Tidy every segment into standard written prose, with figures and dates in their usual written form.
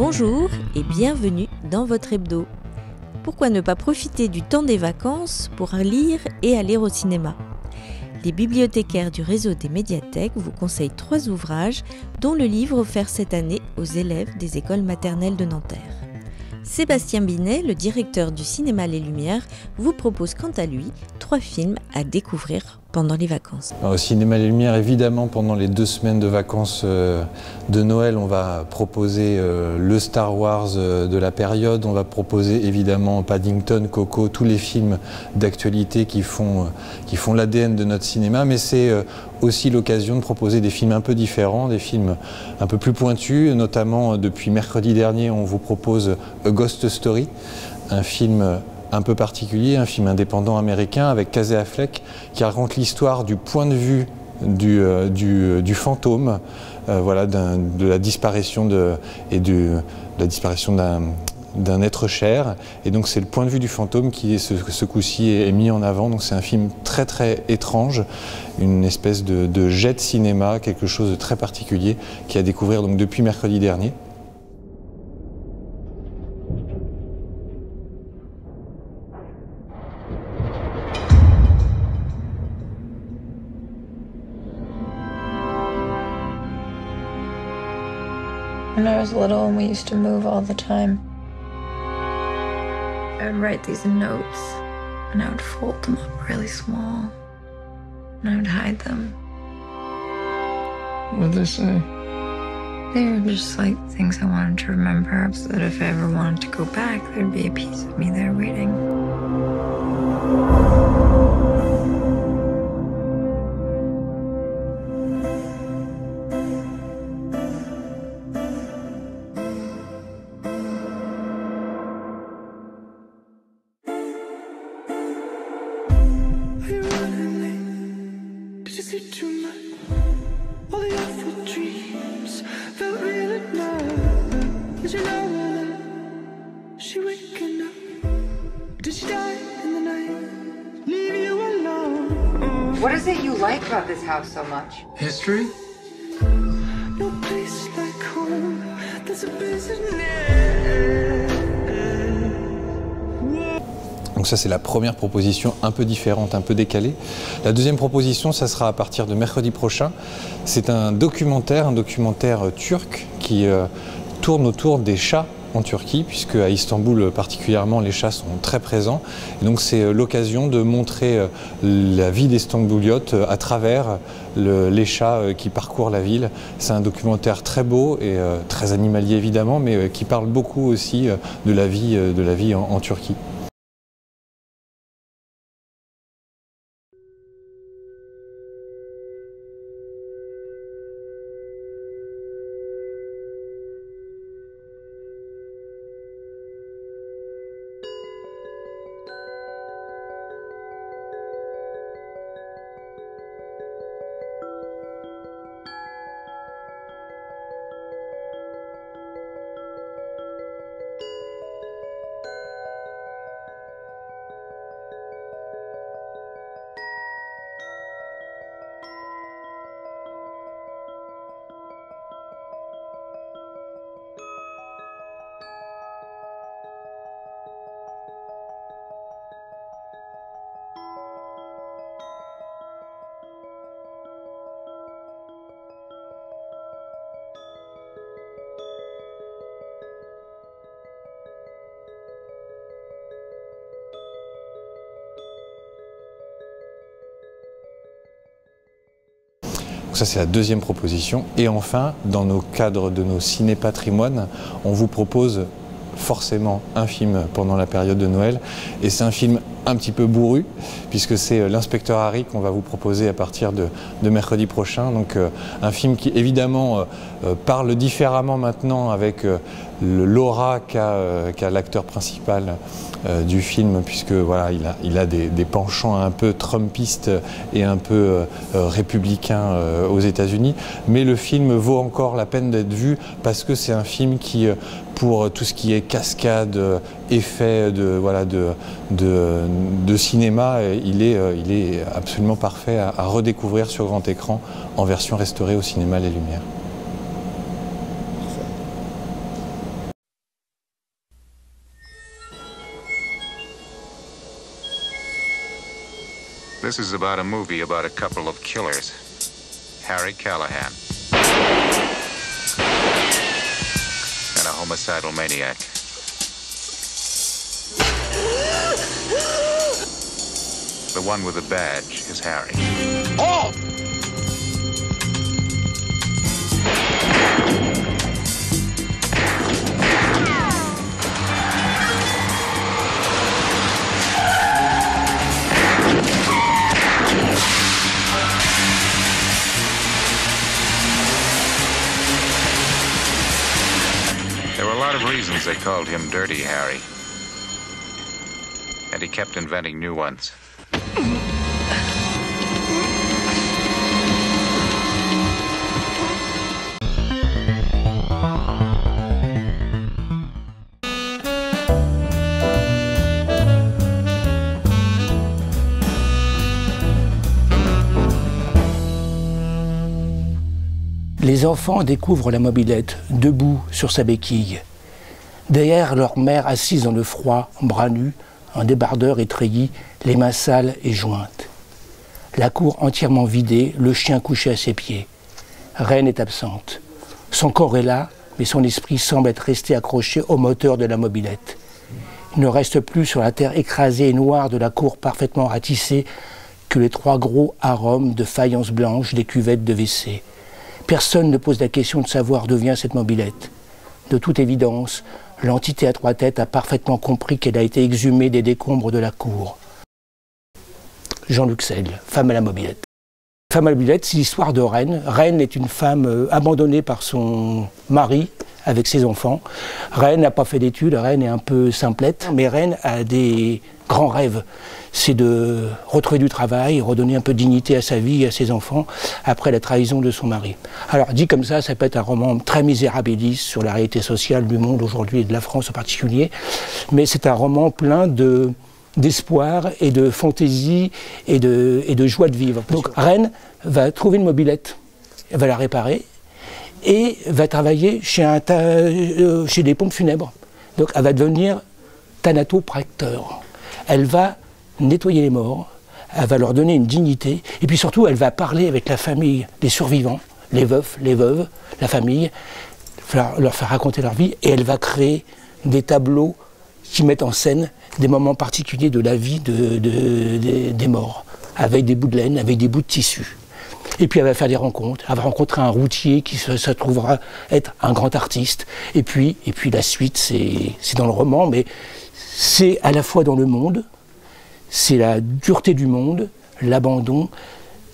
Bonjour et bienvenue dans votre hebdo. Pourquoi ne pas profiter du temps des vacances pour lire et aller au cinéma ? Les bibliothécaires du réseau des médiathèques vous conseillent 3 ouvrages, dont le livre offert cette année aux élèves des écoles maternelles de Nanterre. Sébastien Binet, le directeur du cinéma Les Lumières, vous propose quant à lui 3 films à découvrir pendant les vacances. Au cinéma Les Lumières, évidemment, pendant les 2 semaines de vacances de Noël, on va proposer le Star Wars de la période, on va proposer évidemment Paddington, Coco, tous les films d'actualité qui font l'ADN de notre cinéma, mais c'est aussi l'occasion de proposer des films un peu différents, des films un peu plus pointus, notamment depuis mercredi dernier, on vous propose A Ghost Story, un film un peu particulier, un film indépendant américain avec Casey Affleck qui raconte l'histoire du point de vue du fantôme, voilà, de la disparition d'un être cher, et donc c'est le point de vue du fantôme qui ce coup-ci est mis en avant. Donc c'est un film très très étrange, une espèce de jet de cinéma, quelque chose de très particulier qui est à découvrir donc depuis mercredi dernier. When I was little and we used to move all the time, I would write these notes and I would fold them up really small and I would hide them. What did they say? They were just like things I wanted to remember so that if I ever wanted to go back, there'd be a piece of me there waiting. Did you sleep too much? All the awful dreams felt real at night. Did you know her? She waking up? Did she die in the night? Leave you alone. What is it you like about this house so much? History? No place like home. There's a business. Donc ça c'est la première proposition un peu différente, un peu décalée. La deuxième proposition, ça sera à partir de mercredi prochain. C'est un documentaire turc qui tourne autour des chats en Turquie, puisque à Istanbul particulièrement les chats sont très présents. Et donc c'est l'occasion de montrer la vie des Stambouliotes à travers les chats qui parcourent la ville. C'est un documentaire très beau et très animalier évidemment, mais qui parle beaucoup aussi de la vie en Turquie. Donc ça c'est la deuxième proposition. Et enfin, dans nos cadres de nos ciné-patrimoines, on vous propose forcément un film pendant la période de Noël. Et c'est un film un petit peu bourru, puisque c'est l'Inspecteur Harry qu'on va vous proposer à partir de mercredi prochain. Donc un film qui évidemment parle différemment maintenant avec l'aura qu'a l'acteur principal du film, puisque voilà, il a des penchants un peu trumpistes et un peu républicains aux États-Unis. Mais le film vaut encore la peine d'être vu parce que c'est un film qui, pour tout ce qui est cascade, effet de cinéma, il est absolument parfait à redécouvrir sur grand écran en version restaurée au cinéma Les Lumières. This is about a movie about a couple of killers. Harry Callahan and a homicidal maniac. The one with the badge is Harry. Oh! There were a lot of reasons they called him Dirty Harry. And he kept inventing new ones. Les enfants découvrent la mobilette, debout sur sa béquille. Derrière leur mère assise dans le froid, bras nus, un débardeur étreillis, les mains sales et jointes. La cour entièrement vidée, le chien couché à ses pieds. Reine est absente. Son corps est là, mais son esprit semble être resté accroché au moteur de la mobilette. Il ne reste plus sur la terre écrasée et noire de la cour parfaitement ratissée que les 3 gros arômes de faïence blanche des cuvettes de WC. Personne ne pose la question de savoir d'où vient cette mobilette. De toute évidence, l'entité à 3 têtes a parfaitement compris qu'elle a été exhumée des décombres de la cour. Jean-Luc Seigle, Femme à la mobilette. Femme à la mobilette, c'est l'histoire de Reine. Reine est une femme abandonnée par son mari avec ses enfants. Reine n'a pas fait d'études, Reine est un peu simplette, mais Reine a des grands rêves. C'est de retrouver du travail, redonner un peu de dignité à sa vie et à ses enfants après la trahison de son mari. Alors dit comme ça peut être un roman très misérabiliste sur la réalité sociale du monde aujourd'hui et de la France en particulier, mais c'est un roman plein d'espoir et de fantaisie et de joie de vivre. Donc Reine va trouver une mobilette, elle va la réparer et va travailler chez des pompes funèbres. Donc elle va devenir thanatopracteur. Elle va nettoyer les morts, elle va leur donner une dignité, et puis surtout elle va parler avec la famille, les survivants, les veufs, les veuves, la famille, leur faire raconter leur vie, et elle va créer des tableaux qui mettent en scène des moments particuliers de la vie des morts, avec des bouts de laine, avec des bouts de tissu. Et puis elle va faire des rencontres, elle va rencontrer un routier qui se trouvera être un grand artiste, et puis la suite c'est dans le roman, mais c'est à la fois dans le monde, c'est la dureté du monde, l'abandon,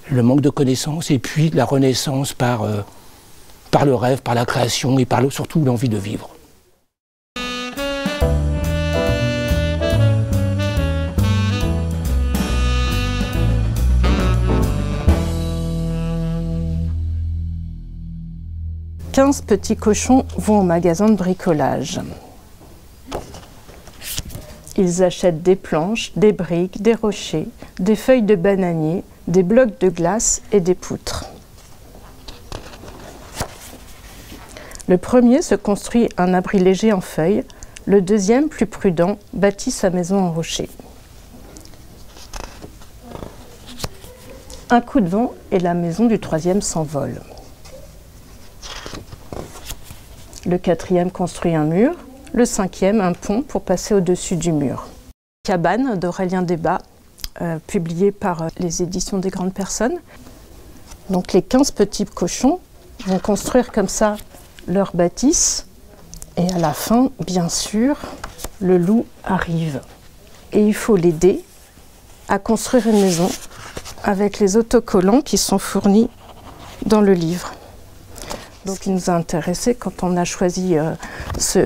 le manque de connaissances, et puis la renaissance par le rêve, par la création et par surtout l'envie de vivre. « 15 petits cochons vont au magasin de bricolage. Ils achètent des planches, des briques, des rochers, des feuilles de bananier, des blocs de glace et des poutres. Le premier se construit un abri léger en feuilles, le deuxième, plus prudent, bâtit sa maison en rocher. Un coup de vent et la maison du troisième s'envole. Le quatrième construit un mur, le cinquième un pont pour passer au-dessus du mur. Cabane d'Aurélien Débat, publié par les éditions des Grandes Personnes. Donc les 15 petits cochons vont construire comme ça leur bâtisse. Et à la fin, bien sûr, le loup arrive. Et il faut l'aider à construire une maison avec les autocollants qui sont fournis dans le livre. Donc il nous a intéressés quand on a choisi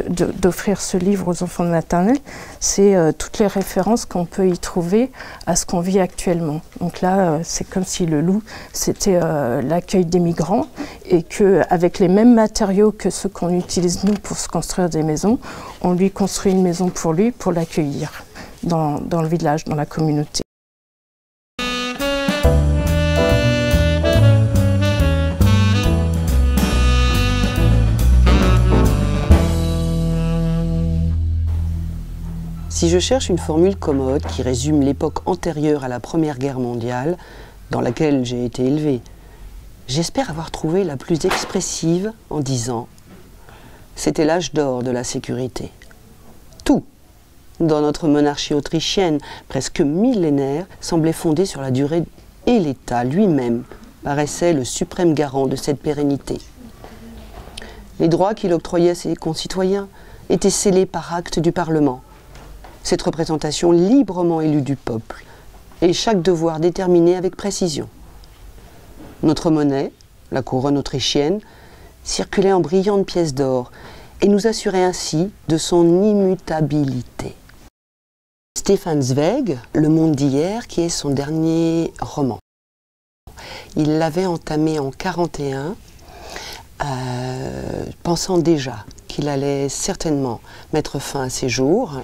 d'offrir ce livre aux enfants de maternelle, c'est toutes les références qu'on peut y trouver à ce qu'on vit actuellement. Donc là, c'est comme si le loup, c'était l'accueil des migrants et qu'avec les mêmes matériaux que ceux qu'on utilise nous pour se construire des maisons, on lui construit une maison pour lui, pour l'accueillir dans le village, dans la communauté. Si je cherche une formule commode qui résume l'époque antérieure à la Première Guerre mondiale, dans laquelle j'ai été élevée, j'espère avoir trouvé la plus expressive en disant « C'était l'âge d'or de la sécurité ». Tout, dans notre monarchie autrichienne, presque millénaire, semblait fondé sur la durée et l'État lui-même paraissait le suprême garant de cette pérennité. Les droits qu'il octroyait à ses concitoyens étaient scellés par acte du Parlement. Cette représentation librement élue du peuple, et chaque devoir déterminé avec précision. Notre monnaie, la couronne autrichienne, circulait en brillantes pièces d'or et nous assurait ainsi de son immutabilité. Stefan Zweig, Le Monde d'hier, qui est son dernier roman. Il l'avait entamé en 1941, pensant déjà qu'il allait certainement mettre fin à ses jours.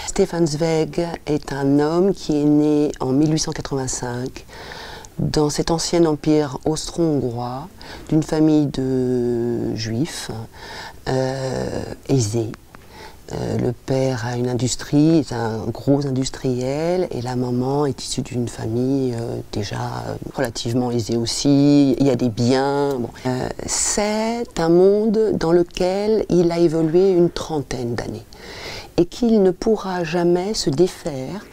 Stefan Zweig est un homme qui est né en 1885 dans cet ancien empire austro-hongrois, d'une famille de juifs aisés. Le père a une industrie, est un gros industriel, et la maman est issue d'une famille déjà relativement aisée aussi. Il y a des biens. Bon. C'est un monde dans lequel il a évolué une trentaine d'années et qu'il ne pourra jamais se défaire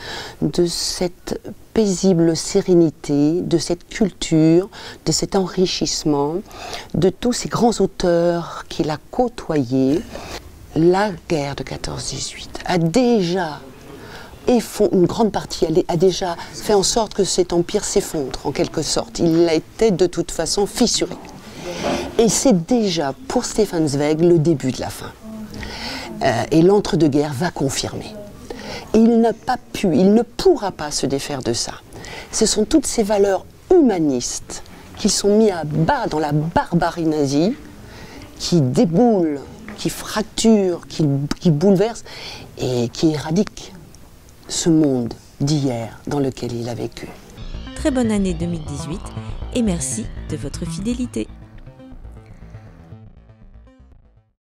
de cette paisible sérénité, de cette culture, de cet enrichissement, de tous ces grands auteurs qu'il a côtoyés. La guerre de 14-18 a déjà, une grande partie, a déjà fait en sorte que cet empire s'effondre, en quelque sorte. Il a été de toute façon fissuré. Et c'est déjà, pour Stefan Zweig, le début de la fin. Et l'entre-deux-guerres va confirmer. Et il ne pourra pas se défaire de ça. Ce sont toutes ces valeurs humanistes qui sont mises à bas dans la barbarie nazie, qui déboulent, qui fracturent, qui bouleversent et qui éradiquent ce monde d'hier dans lequel il a vécu. Très bonne année 2018 et merci de votre fidélité.